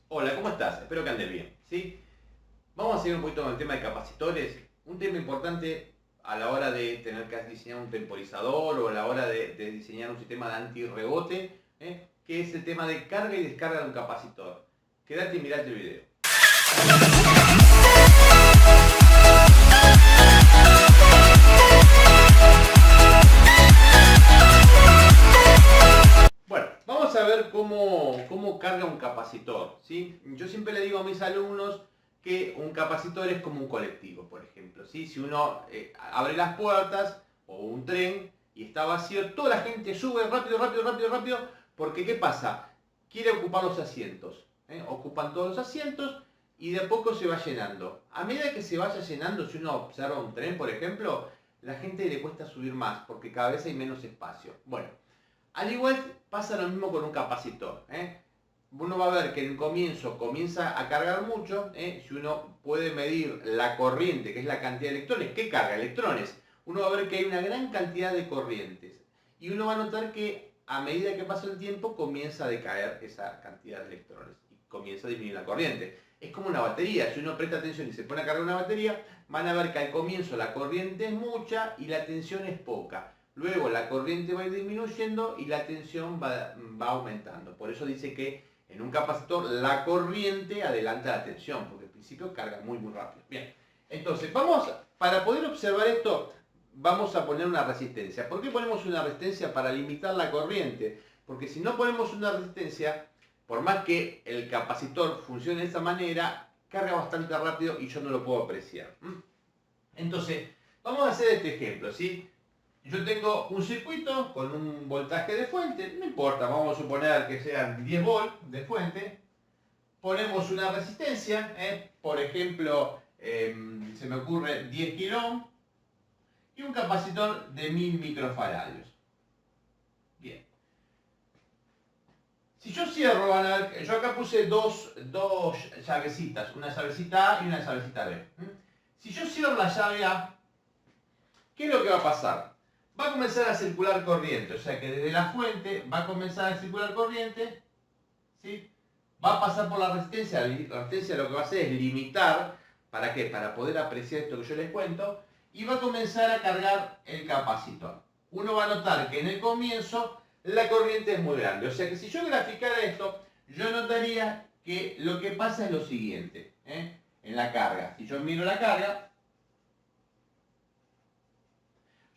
Hola, ¿cómo estás? Espero que andes bien, ¿sí? Vamos a seguir un poquito con el tema de capacitores. Un tema importante a la hora de tener que diseñar un temporizador o a la hora de diseñar un sistema de antirrebote, que es el tema de carga y descarga de un capacitor. Quédate y mirate el video. Bueno, vamos a ver cómo carga un capacitor, ¿sí? Yo siempre le digo a mis alumnos que un capacitor es como un colectivo, por ejemplo, ¿sí? Si uno abre las puertas o un tren y está vacío, toda la gente sube rápido, rápido, rápido, rápido, porque ¿qué pasa? Quiere ocupar los asientos, ocupan todos los asientos y de a poco se va llenando. A medida que se vaya llenando, si uno observa un tren, por ejemplo, la gente le cuesta subir más porque cada vez hay menos espacio. Bueno, al igual pasa lo mismo con un capacitor. Uno va a ver que en el comienzo comienza a cargar mucho. Si uno puede medir la corriente, que es la cantidad de electrones, ¿qué carga? Electrones. Uno va a ver que hay una gran cantidad de corrientes. Y uno va a notar que a medida que pasa el tiempo comienza a decaer esa cantidad de electrones. Y comienza a disminuir la corriente. Es como una batería. Si uno presta atención y se pone a cargar una batería, van a ver que al comienzo la corriente es mucha y la tensión es poca. Luego la corriente va a ir disminuyendo y la tensión va aumentando. Por eso dice que en un capacitor la corriente adelanta la tensión, porque al principio carga muy rápido. Bien, entonces para poder observar esto, vamos a poner una resistencia. ¿Por qué ponemos una resistencia? Para limitar la corriente. Porque si no ponemos una resistencia, por más que el capacitor funcione de esa manera, carga bastante rápido y yo no lo puedo apreciar. Entonces, vamos a hacer este ejemplo, ¿sí? Yo tengo un circuito con un voltaje de fuente, no importa, vamos a suponer que sean 10 volts de fuente. Ponemos una resistencia, por ejemplo, se me ocurre 10 kilo y un capacitor de 1000 microfaradios. Bien. Si yo cierro, yo acá puse dos llavecitas, una llavecita A y una llavecita B. Si yo cierro la llave A, ¿qué es lo que va a pasar? Va a comenzar a circular corriente, o sea que desde la fuente va a comenzar a circular corriente, ¿sí? Va a pasar por la resistencia lo que va a hacer es limitar, ¿para qué? Para poder apreciar esto que yo les cuento, y va a comenzar a cargar el capacitor. Uno va a notar que en el comienzo la corriente es muy grande, o sea que si yo graficara esto, yo notaría que lo que pasa es lo siguiente, en la carga. Si yo miro la carga,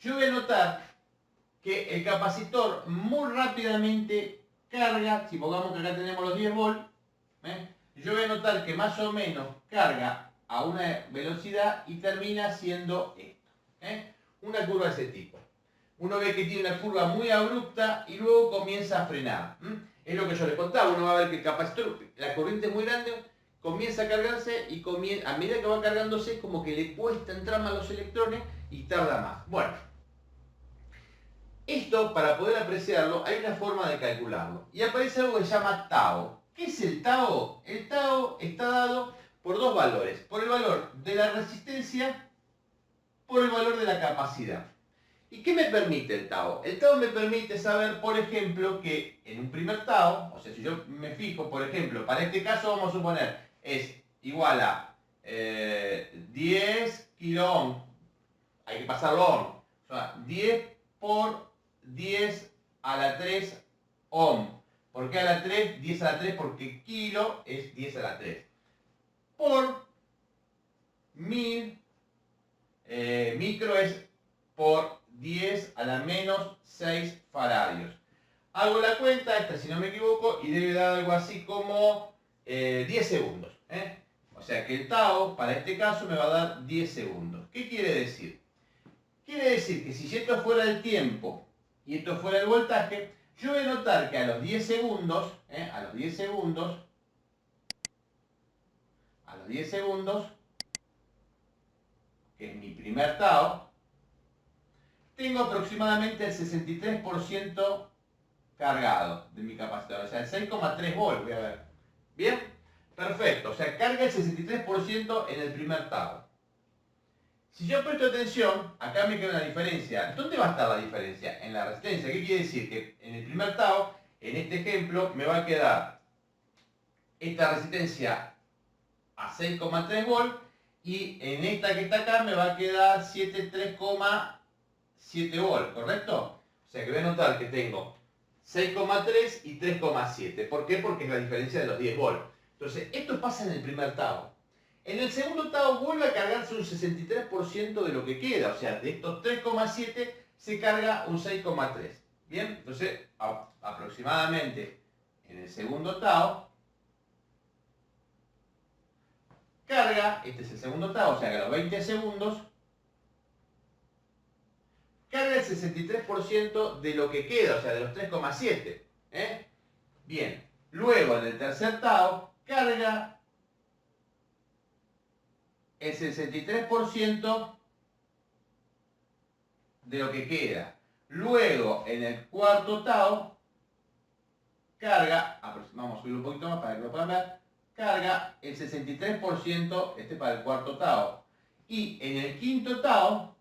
yo voy a notar que el capacitor muy rápidamente carga, si pongamos que acá tenemos los 10 volts, yo voy a notar que más o menos carga a una velocidad y termina siendo esto. Una curva de ese tipo. Uno ve que tiene una curva muy abrupta y luego comienza a frenar. Es lo que yo les contaba, uno va a ver que el capacitor, la corriente es muy grande, comienza a cargarse y a medida que va cargándose como que le cuesta entrar más los electrones y tarda más. Bueno, esto, para poder apreciarlo, hay una forma de calcularlo. Y aparece algo que se llama tau. ¿Qué es el tau? El tau está dado por dos valores. Por el valor de la resistencia, por el valor de la capacidad. ¿Y qué me permite el tau? El tau me permite saber, por ejemplo, que en un primer tau, o sea, si yo me fijo, por ejemplo, para este caso vamos a suponer, es igual a 10 kilo ohm. Hay que pasarlo ohm. O sea, 10 por 10 a la 3 ohm. ¿Por qué a la 3? 10 a la 3 porque kilo es 10 a la 3. Por 1000 micro es por 10 a la menos 6 faradios. Hago la cuenta, esta si no me equivoco, y debe dar algo así como 10 segundos. O sea que el tau, para este caso, me va a dar 10 segundos. ¿Qué quiere decir? Quiere decir que si esto fuera el tiempo y esto fuera el voltaje, yo voy a notar que a los 10 segundos, que es mi primer tau, tengo aproximadamente el 63% cargado de mi capacitor, o sea, el 6,3 volts, voy a ver. ¿Bien? Perfecto, o sea, carga el 63% en el primer tau. Si yo presto atención, acá me queda una diferencia. ¿Dónde va a estar la diferencia? En la resistencia. ¿Qué quiere decir? Que en el primer tau, en este ejemplo, me va a quedar esta resistencia a 6,3 volt y en esta que está acá me va a quedar 3,7 volt, ¿correcto? O sea que voy a notar que tengo 6,3 y 3,7. ¿Por qué? Porque es la diferencia de los 10 volt. Entonces, esto pasa en el primer tao. En el segundo tao vuelve a cargarse un 63% de lo que queda. O sea, de estos 3,7 se carga un 6,3. Bien, entonces aproximadamente en el segundo tao carga, este es el segundo tao, o sea que a los 20 segundos carga el 63% de lo que queda, o sea de los 3,7. Bien, luego en el tercer tao carga el 63% de lo que queda. Luego, en el cuarto tao, carga, vamos a subir un poquito más para que lo puedan ver, carga el 63%, para el cuarto tao. Y en el quinto tao,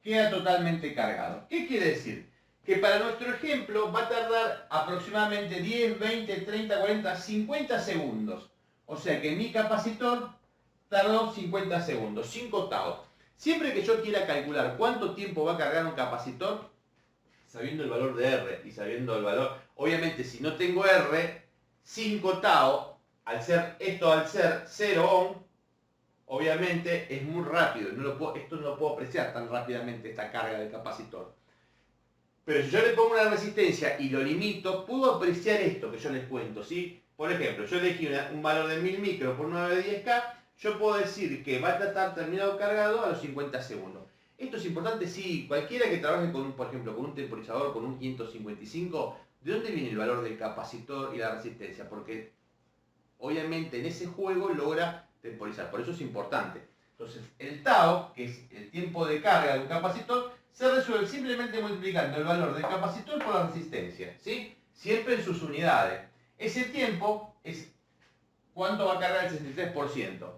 queda totalmente cargado. ¿Qué quiere decir? Que para nuestro ejemplo va a tardar aproximadamente 10, 20, 30, 40, 50 segundos. O sea que mi capacitor tardó 50 segundos, 5 taos. Siempre que yo quiera calcular cuánto tiempo va a cargar un capacitor, sabiendo el valor de R y sabiendo el valor, obviamente si no tengo R, 5 tau, al ser 0 ohm, obviamente es muy rápido, esto no lo puedo apreciar tan rápidamente, esta carga del capacitor. Pero si yo le pongo una resistencia y lo limito, puedo apreciar esto que yo les cuento, ¿sí? Por ejemplo, yo elegí un valor de 1000 micros por 9 de 10K, yo puedo decir que va a estar terminado cargado a los 50 segundos. Esto es importante, sí, cualquiera que trabaje por ejemplo, con un temporizador, con un 555, ¿de dónde viene el valor del capacitor y la resistencia? Porque obviamente en ese juego logra temporizar, por eso es importante. Entonces, el tau, que es el tiempo de carga de un capacitor, se resuelve simplemente multiplicando el valor del capacitor por la resistencia, ¿sí? Siempre en sus unidades. Ese tiempo es cuánto va a cargar el 63%.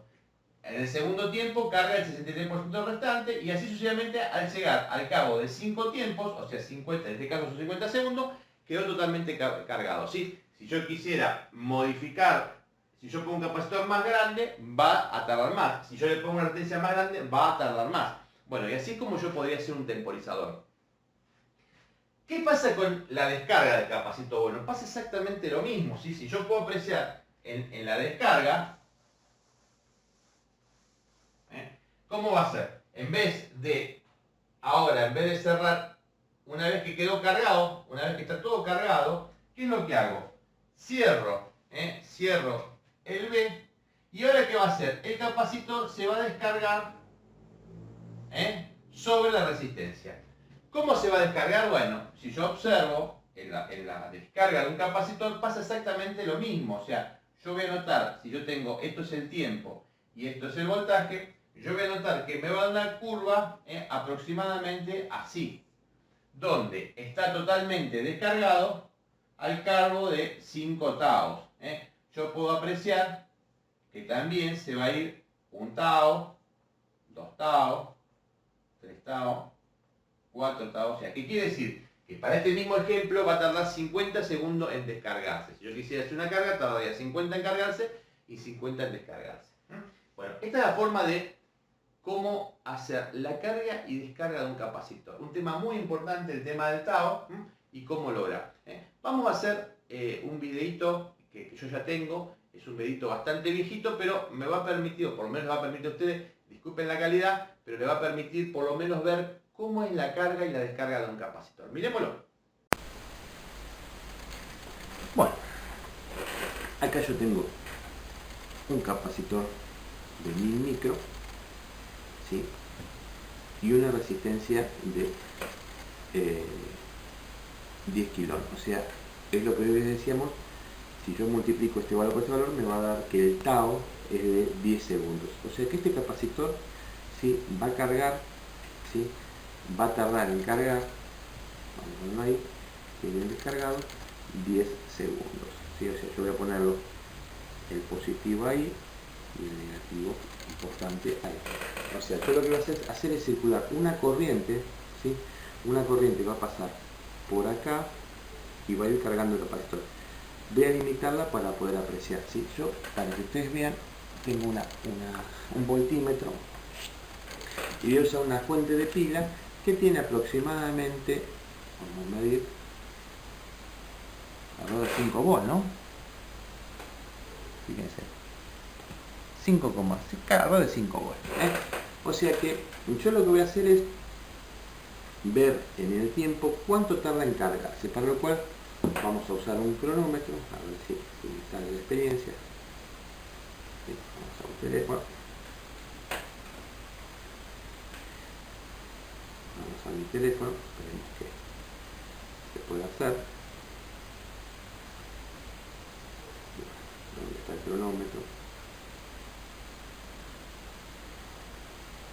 En el segundo tiempo carga el 63% restante y así sucesivamente al llegar al cabo de 5 tiempos, o sea 50, en este caso son 50 segundos, quedó totalmente cargado, ¿sí? Si yo quisiera modificar, si yo pongo un capacitor más grande, va a tardar más. Si yo le pongo una resistencia más grande, va a tardar más. Bueno, y así es como yo podría hacer un temporizador. ¿Qué pasa con la descarga del capacitor? Bueno, pasa exactamente lo mismo, ¿sí? Si yo puedo apreciar en la descarga, ¿cómo va a ser? En vez de cerrar, una vez que quedó cargado, una vez que está todo cargado, ¿qué es lo que hago? Cierro el B, y ahora ¿qué va a hacer? El capacitor se va a descargar sobre la resistencia. ¿Cómo se va a descargar? Bueno, si yo observo en la descarga de un capacitor pasa exactamente lo mismo. O sea, yo voy a notar, si yo tengo, esto es el tiempo y esto es el voltaje, yo voy a notar que me va a dar una curva aproximadamente así, donde está totalmente descargado al cargo de 5 taos. Yo puedo apreciar que también se va a ir 1 tao, 2 taos, 3 taos, 4 taos. O sea, ¿qué quiere decir? Que para este mismo ejemplo va a tardar 50 segundos en descargarse. Si yo quisiera hacer una carga, tardaría 50 en cargarse y 50 en descargarse. Bueno, esta es la forma de cómo hacer la carga y descarga de un capacitor. Un tema muy importante, el tema del tao, y cómo lograr. Vamos a hacer un videito que yo ya tengo. Es un videito bastante viejito, pero me va a permitir, o por lo menos va a permitir a ustedes, disculpen la calidad, pero le va a permitir por lo menos ver cómo es la carga y la descarga de un capacitor. Miremoslo. Bueno, acá yo tengo un capacitor de 1000 micros, ¿sí? Y una resistencia de 10 kilos. O sea, es lo que decíamos, si yo multiplico este valor por este valor, me va a dar que el tau es de 10 segundos. O sea que este capacitor, ¿sí?, va a cargar, ¿sí?, va a tardar en cargar, vamos a ponerlo ahí, que bien descargado, 10 segundos. ¿Sí? O sea, yo voy a ponerlo el positivo ahí y el negativo importante ahí. O sea, yo lo que voy a hacer es circular una corriente, ¿sí? Una corriente va a pasar por acá, y va a ir cargando el capacitor. Voy a limitarla para poder apreciar, ¿sí? Yo, para que ustedes vean, tengo un voltímetro y voy a usar una fuente de pila que tiene aproximadamente, vamos a medir, alrededor de 5 volts, ¿no? Fíjense, 5,5, alrededor de 5 volts, ¿eh? O sea que yo lo que voy a hacer es ver en el tiempo cuánto tarda en cargarse, para lo cual vamos a usar un cronómetro, a ver si sale la experiencia. Sí, vamos a un teléfono. Vamos a mi teléfono, esperemos que se pueda hacer. ¿Dónde está el cronómetro?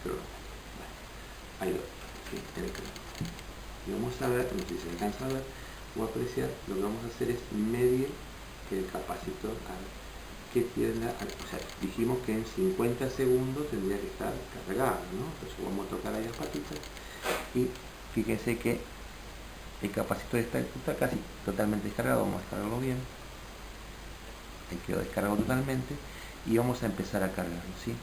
Bueno, ahí lo sí, en el cronómetro. Y vamos a ver, no sé si se alcanza a ver o apreciar, lo que vamos a hacer es medir el capacitor, a ver qué tiene, o sea, dijimos que en 50 segundos tendría que estar cargado, ¿no? Entonces vamos a tocar ahí las patitas y fíjense que el capacitor está casi totalmente descargado. Vamos a descargarlo bien, ahí quedó descargado totalmente y vamos a empezar a cargarlo, ¿sí?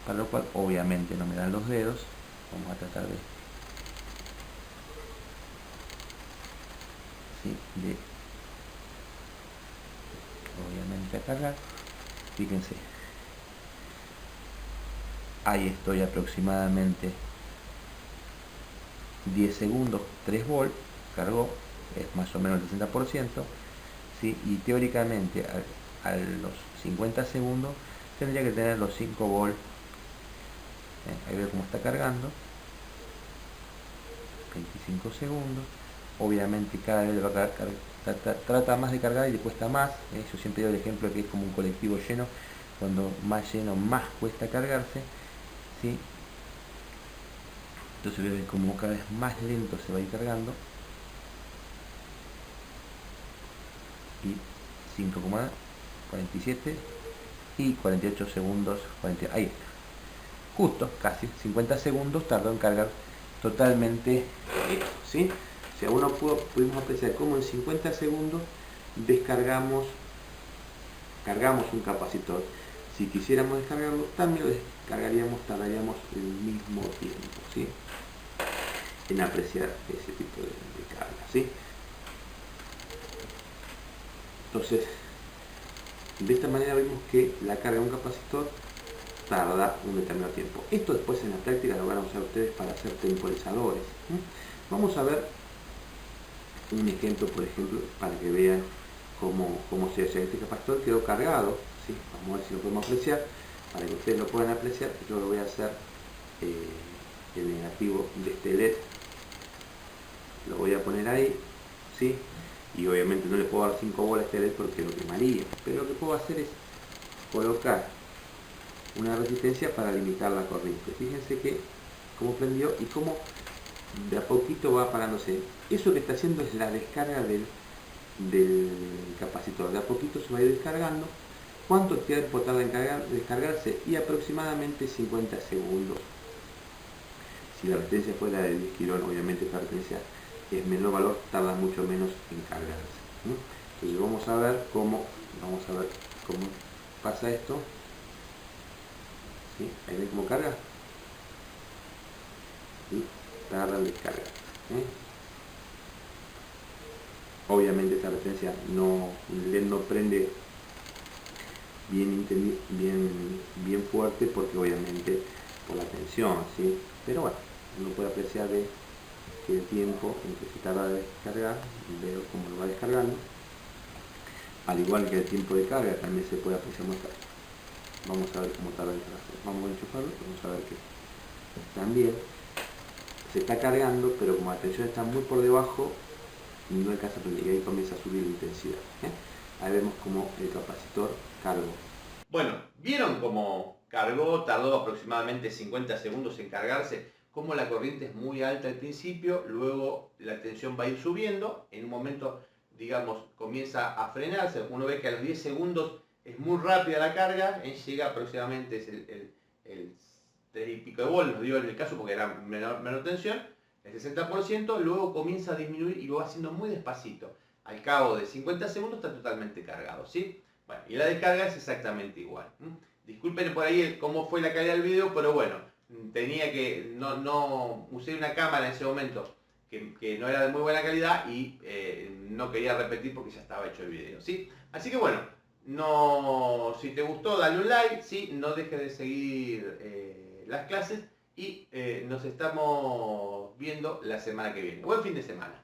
Para lo cual obviamente no me dan los dedos, vamos a tratar de obviamente a cargar. Fíjense, ahí estoy aproximadamente 10 segundos, 3 volts, cargó, es más o menos el 60%, ¿sí? Y teóricamente a los 50 segundos tendría que tener los 5 volts. Ahí ve cómo está cargando, 25 segundos. Obviamente cada vez va a cargar, trata más de cargar y le cuesta más. Yo siempre doy el ejemplo que es como un colectivo lleno, cuando más lleno más cuesta cargarse, ¿sí? Entonces voy a ver como cada vez más lento se va a ir cargando. Y 5,47 y 48 segundos, 40, ahí está. Justo, casi 50 segundos tardó en cargar totalmente esto, ¿sí? O sea, pudimos apreciar cómo en 50 segundos cargamos un capacitor. Si quisiéramos descargarlo, también lo descargaríamos, tardaríamos el mismo tiempo, ¿sí? En apreciar ese tipo de carga, ¿sí? Entonces, de esta manera vemos que la carga de un capacitor tarda un determinado tiempo. Esto después en la práctica lo van a usar ustedes para hacer temporizadores, ¿sí? Vamos a ver un ejemplo, por ejemplo, para que vean cómo se hace. Este capacitor quedó cargado, ¿sí? Vamos a ver si lo podemos apreciar. Para que ustedes lo puedan apreciar, yo lo voy a hacer el negativo de este LED, lo voy a poner ahí, ¿sí? Y obviamente no le puedo dar 5 bolas a este LED porque lo quemaría, pero lo que puedo hacer es colocar una resistencia para limitar la corriente. Fíjense que cómo prendió y cómo de a poquito va apagándose. Eso que está haciendo es la descarga del capacitor. De a poquito se va a ir descargando. ¿Cuánto tiempo tarda en descargarse? Y aproximadamente 50 segundos. Si la resistencia fuera de 10 kilo, obviamente esta resistencia es menor valor, tarda mucho menos en cargarse, ¿no? Entonces vamos a ver cómo pasa esto. ¿Sí? Ahí ven cómo carga. ¿Sí? Tarda en descargar, ¿eh? Obviamente esta resistencia el LED no prende bien fuerte porque obviamente por la tensión, ¿sí? Pero bueno, uno puede apreciar que el tiempo en que se tarda de descargar, veo cómo lo va descargando, al igual que el tiempo de carga también se puede apreciar más tarde. Vamos a ver cómo tarda en cargar. Vamos a enchufarlo, vamos a ver que también se está cargando, pero como la tensión está muy por debajo, no alcanza a prender y ahí comienza a subir la intensidad, ¿eh? Ahí vemos como el capacitor cargó. Bueno, ¿vieron cómo cargó? Tardó aproximadamente 50 segundos en cargarse. Cómo la corriente es muy alta al principio, luego la tensión va a ir subiendo. En un momento, digamos, comienza a frenarse. Uno ve que a los 10 segundos es muy rápida la carga. Llega aproximadamente el 3 y pico de volts, digo en el caso porque era menor tensión, el 60%. Luego comienza a disminuir y lo va haciendo muy despacito. al cabo de 50 segundos está totalmente cargado, ¿sí? Bueno, y la descarga es exactamente igual. Disculpen por ahí cómo fue la calidad del video, pero bueno, tenía que, no usé una cámara en ese momento que no era de muy buena calidad y no quería repetir porque ya estaba hecho el video, ¿sí? Así que bueno, si te gustó dale un like, ¿sí? No dejes de seguir las clases y nos estamos viendo la semana que viene. Buen fin de semana.